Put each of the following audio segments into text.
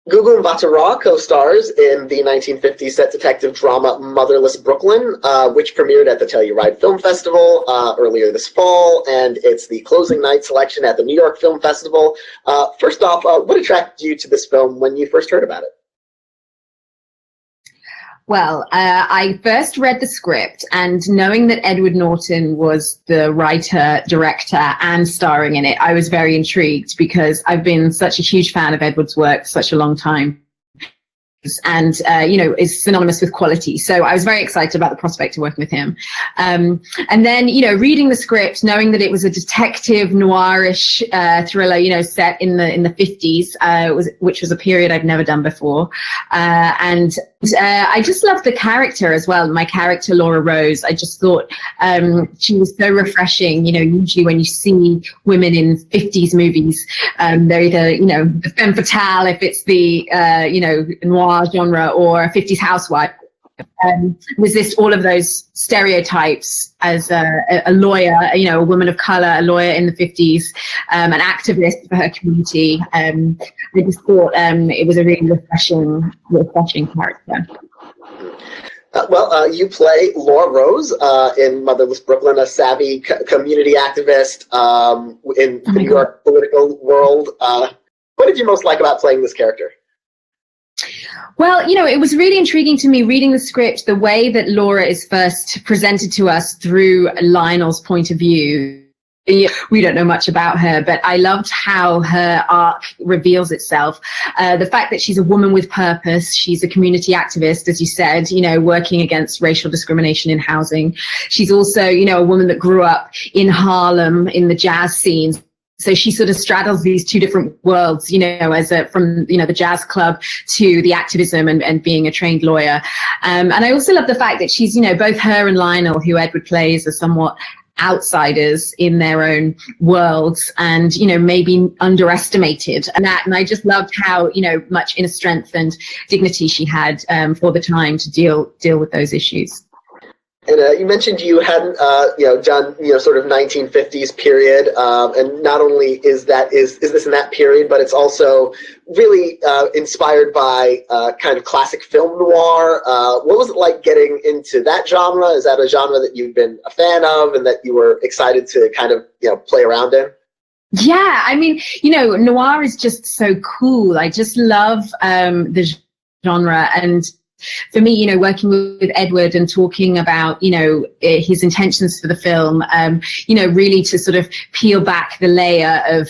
Gugu Mbatha-Raw co-stars in the 1950s set detective drama Motherless Brooklyn, which premiered at the Telluride Film Festival earlier this fall, and it's the closing night selection at the New York Film Festival. First off, what attracted you to this film when you first heard about it? Well, I first read the script, and knowing that Edward Norton was the writer, director, and starring in it, I was very intrigued because I've been such a huge fan of Edward's work for such a long time. And, is synonymous with quality. So I was very excited about the prospect of working with him. And then, reading the script, knowing that it was a detective noirish thriller, set in the 50s, which was a period I've never done before. And I just loved the character as well. My character, Laura Rose, I just thought she was so refreshing. Usually when you see women in 50s movies, they're either, the femme fatale, if it's the, noir genre, or a 50s housewife. Was this all of those stereotypes as a lawyer, a woman of color, a lawyer in the 50s, an activist for her community. I just thought it was a really refreshing character. You play Laura Rose in Motherless Brooklyn, a savvy community activist in the New York political world. What did you most like about playing this character? Well, it was really intriguing to me reading the script, the way that Laura is first presented to us through Lionel's point of view. We don't know much about her, but I loved how her arc reveals itself. The fact that she's a woman with purpose, she's a community activist, as you said, working against racial discrimination in housing. She's also, a woman that grew up in Harlem in the jazz scenes. So she sort of straddles these two different worlds, from the jazz club to the activism and being a trained lawyer. And I also love the fact that she's, both her and Lionel, who Edward plays, are somewhat outsiders in their own worlds and, maybe underestimated. And I just loved how, much inner strength and dignity she had for the time to deal with those issues. And you mentioned you hadn't, done, sort of 1950s period. And not only is this in that period, but it's also really inspired by kind of classic film noir. What was it like getting into that genre? Is that a genre that you've been a fan of and that you were excited to kind of, play around in? Yeah, I mean, noir is just so cool. I just love the genre. And for me, working with Edward and talking about, his intentions for the film, really to sort of peel back the layer of,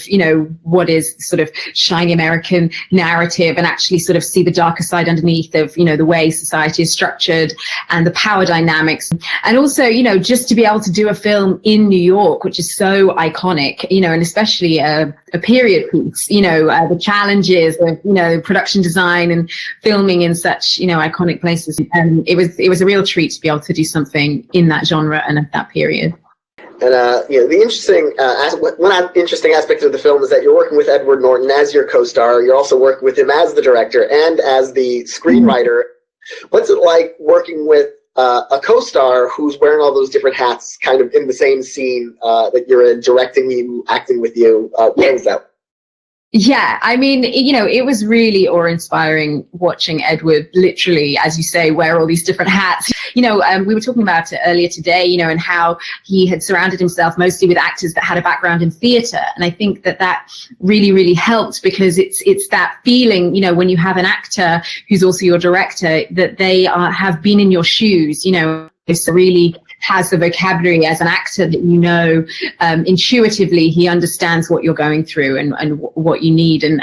what is sort of shiny American narrative and actually sort of see the darker side underneath of, the way society is structured and the power dynamics. And also, just to be able to do a film in New York, which is so iconic, and especially a period piece, the challenges of, production design and filming in such, iconic places. And it was a real treat to be able to do something in that genre and at that period. And the interesting aspect of the film is that you're working with Edward Norton as your co-star. You're also working with him as the director and as the screenwriter. What's it like working with a co-star who's wearing all those different hats, kind of in the same scene that you're in, directing you, acting with you? What was that? Yeah, I mean, it was really awe-inspiring watching Edward literally, as you say, wear all these different hats. We were talking about it earlier today, and how he had surrounded himself mostly with actors that had a background in theatre. And I think that really, really helped because it's that feeling, when you have an actor who's also your director, that they have been in your shoes, it's really has the vocabulary as an actor that intuitively he understands what you're going through and what you need, and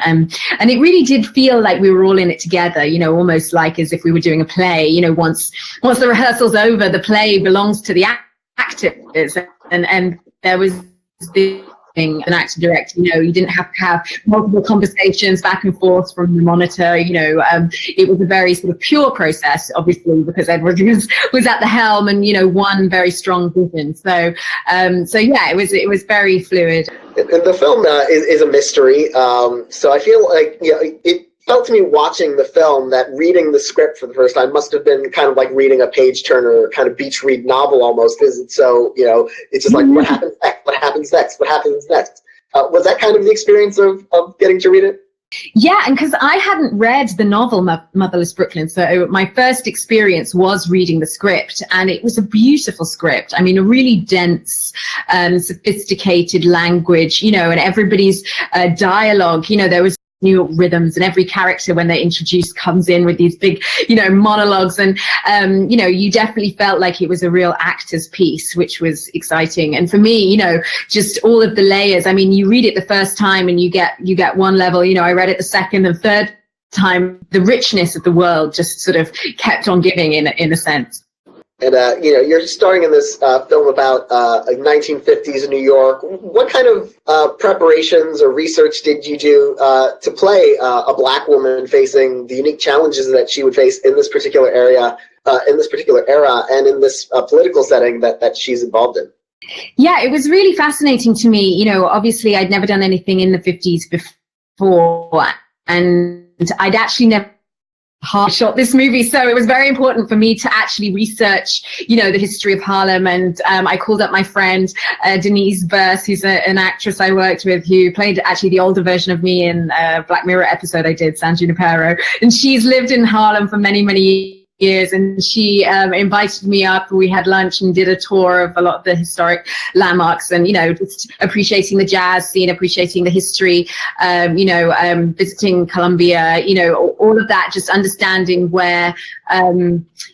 it really did feel like we were all in it together, almost like as if we were doing a play. Once the rehearsal's over, the play belongs to the actors, and there was this an actor director, you didn't have to have multiple conversations back and forth from the monitor. It was a very sort of pure process, obviously, because Edward was at the helm and one very strong vision. So yeah, it was very fluid. And the film is a mystery, so I feel like it felt to me watching the film that reading the script for the first time must have been kind of like reading a page turner, kind of beach read novel almost, because it's so, it's just like, what happens next? What happens next? What happens next? Was that kind of the experience of getting to read it? Yeah, and because I hadn't read the novel Motherless Brooklyn, so my first experience was reading the script, and it was a beautiful script. I mean, a really dense, sophisticated language, and everybody's dialogue, there was New York rhythms, and every character when they're introduced comes in with these big, monologues, and you definitely felt like it was a real actor's piece, which was exciting. And for me, just all of the layers. I mean, you read it the first time and you get one level. I read it the second and third time. The richness of the world just sort of kept on giving in a sense. And, you're starring in this film about 1950s New York. What kind of preparations or research did you do to play a Black woman facing the unique challenges that she would face in this particular area, in this particular era, and in this political setting that she's involved in? Yeah, it was really fascinating to me. Obviously, I'd never done anything in the 50s before, and I'd actually never shot this movie, so it was very important for me to actually research the history of Harlem. And I called up my friend Denise Verse, who's an actress I worked with, who played actually the older version of me in a Black Mirror episode I did, San Junipero, and she's lived in Harlem for many years, and she invited me up. We had lunch and did a tour of a lot of the historic landmarks, and just appreciating the jazz scene, appreciating the history, visiting Columbia, all of that, just understanding where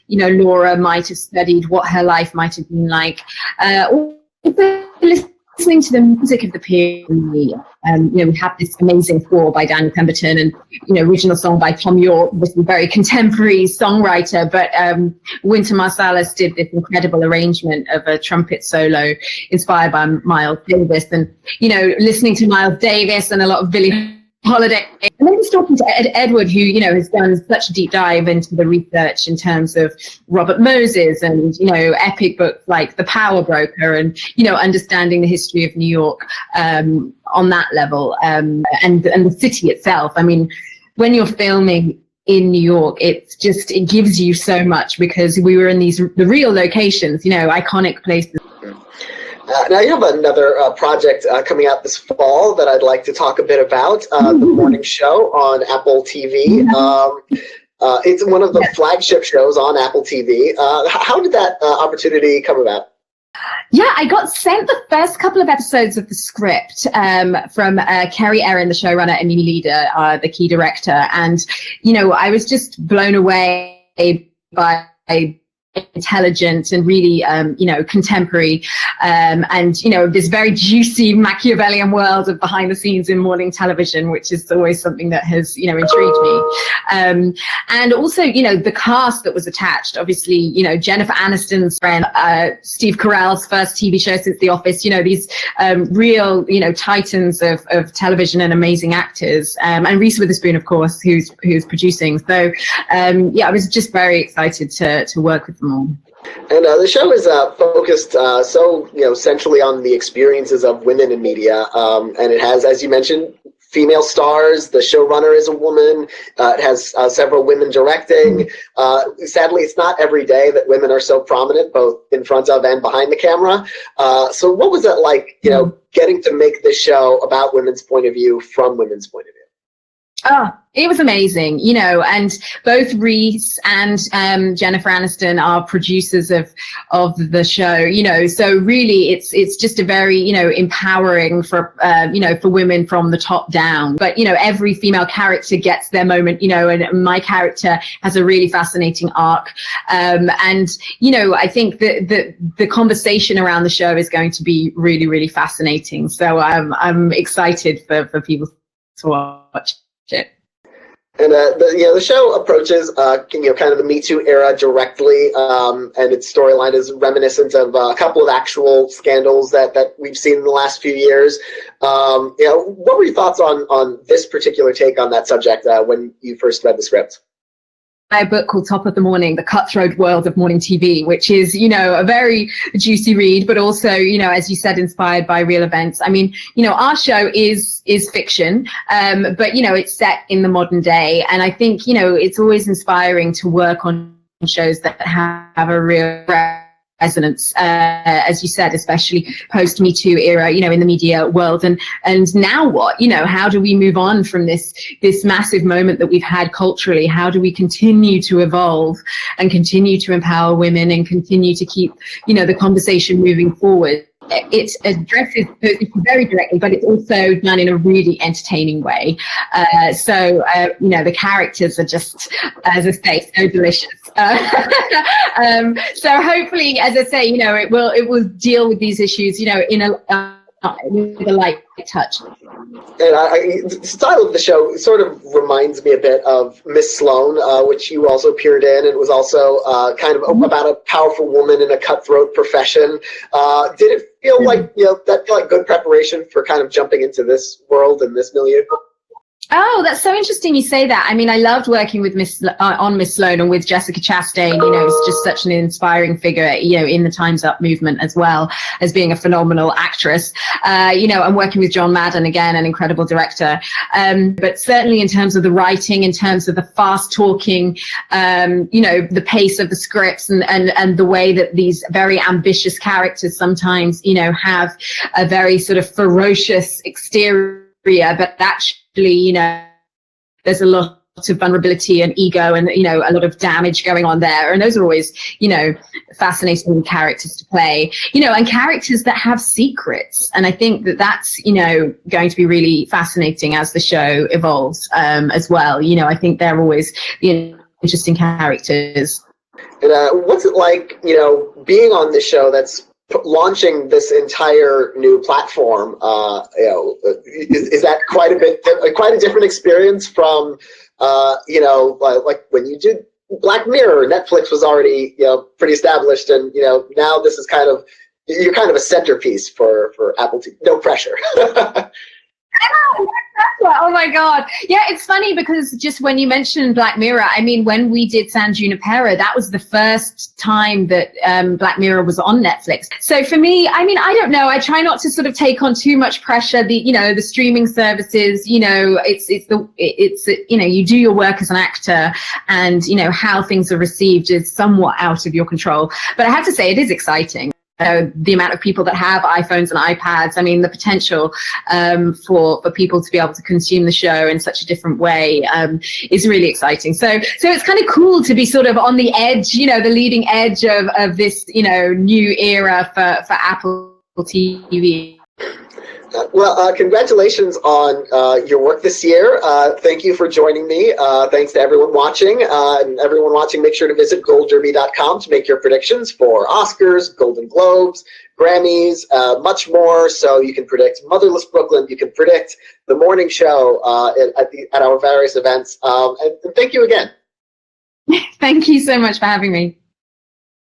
Laura might have studied, what her life might have been like. Listening to the music of the period, we have this amazing score by Daniel Montgomery, and original song by Tom York, was a very contemporary songwriter, but Wynton Marsalis did this incredible arrangement of a trumpet solo inspired by Miles Davis, and listening to Miles Davis and a lot of Billie Holiday, and then just talking to Edward, who has done such a deep dive into the research in terms of Robert Moses and epic books like The Power Broker, and understanding the history of New York on that level, and the city itself. I mean, when you're filming in New York, it gives you so much, because we were in the real locations, iconic places. Now you have another project coming out this fall that I'd like to talk a bit about, the morning show on Apple TV. It's one of the flagship shows on Apple TV. How did that opportunity come about? Yeah, I got sent the first couple of episodes of the script from Kerry Erin, the showrunner, and Mimi Leader, the key director. And, I was just blown away by intelligent and really contemporary and this very juicy Machiavellian world of behind the scenes in morning television, which is always something that has intrigued me, and also the cast that was attached. Obviously Jennifer Aniston's friend, Steve Carell's first TV show since The Office, these real titans of television and amazing actors, and Reese Witherspoon, of course, who's producing. So I was just very excited to work with them all. And the show is focused centrally on the experiences of women in media, and it has, as you mentioned, female stars. The showrunner is a woman. It has several women directing. Sadly, it's not every day that women are so prominent, both in front of and behind the camera. So what was it like, getting to make this show about women's point of view from women's point of view? Oh, it was amazing, and both Reese and Jennifer Aniston are producers of the show, so really it's just a very, empowering for women from the top down. But, every female character gets their moment, and my character has a really fascinating arc. And, I think that the conversation around the show is going to be really, really fascinating. So I'm excited for people to watch it. And the show approaches kind of the Me Too era directly, and its storyline is reminiscent of a couple of actual scandals that we've seen in the last few years. What were your thoughts on this particular take on that subject when you first read the script? A book called Top of the Morning, The Cutthroat World of Morning TV, which is, a very juicy read, but also, as you said, inspired by real events. I mean, our show is fiction, but, it's set in the modern day. And I think, it's always inspiring to work on shows that have a real resonance, as you said, especially post Me Too era, in the media world. And now what? How do we move on from this massive moment that we've had culturally? How do we continue to evolve and continue to empower women and continue to keep, the conversation moving forward? It addresses very directly, but it's also done in a really entertaining way. The characters are just, as I say, so delicious. So hopefully, as I say, it will deal with these issues, with a light touch. And the style of the show sort of reminds me a bit of Miss Sloane, which you also appeared in, and it was also kind of about a powerful woman in a cutthroat profession. Did it feel like good preparation for kind of jumping into this world and this milieu? Oh, that's so interesting you say that. I mean, I loved working with Miss Sloane and with Jessica Chastain. It's just such an inspiring figure, in the Time's Up movement, as well as being a phenomenal actress. I'm working with John Madden, again, an incredible director. But certainly in terms of the writing, in terms of the fast talking, the pace of the scripts and the way that these very ambitious characters sometimes, have a very sort of ferocious exterior, but actually, there's a lot of vulnerability and ego and, a lot of damage going on there. And those are always, fascinating characters to play, and characters that have secrets. And I think that that's, going to be really fascinating as the show evolves, as well. I think they're always interesting characters. And what's it like, being on this show that's launching this entire new platform? Is that quite a different experience from like when you did Black Mirror? Netflix was already pretty established, and now this is you're kind of a centerpiece for Apple TV. No pressure. Oh my God. Yeah, it's funny because just when you mentioned Black Mirror, I mean, when we did San Junipero, that was the first time that Black Mirror was on Netflix. So for me, I mean, I don't know. I try not to sort of take on too much pressure. The streaming services, it's you do your work as an actor, and how things are received is somewhat out of your control. But I have to say, it is exciting. The amount of people that have iPhones and iPads, I mean, the potential for people to be able to consume the show in such a different way is really exciting. So it's kind of cool to be sort of on the edge, the leading edge of this, new era for Apple TV. Well, congratulations on your work this year. Thank you for joining me. Thanks to everyone watching. And everyone watching, make sure to visit goldderby.com to make your predictions for Oscars, Golden Globes, Grammys, much more. So you can predict Motherless Brooklyn. You can predict the morning show at our various events. And thank you again. Thank you so much for having me.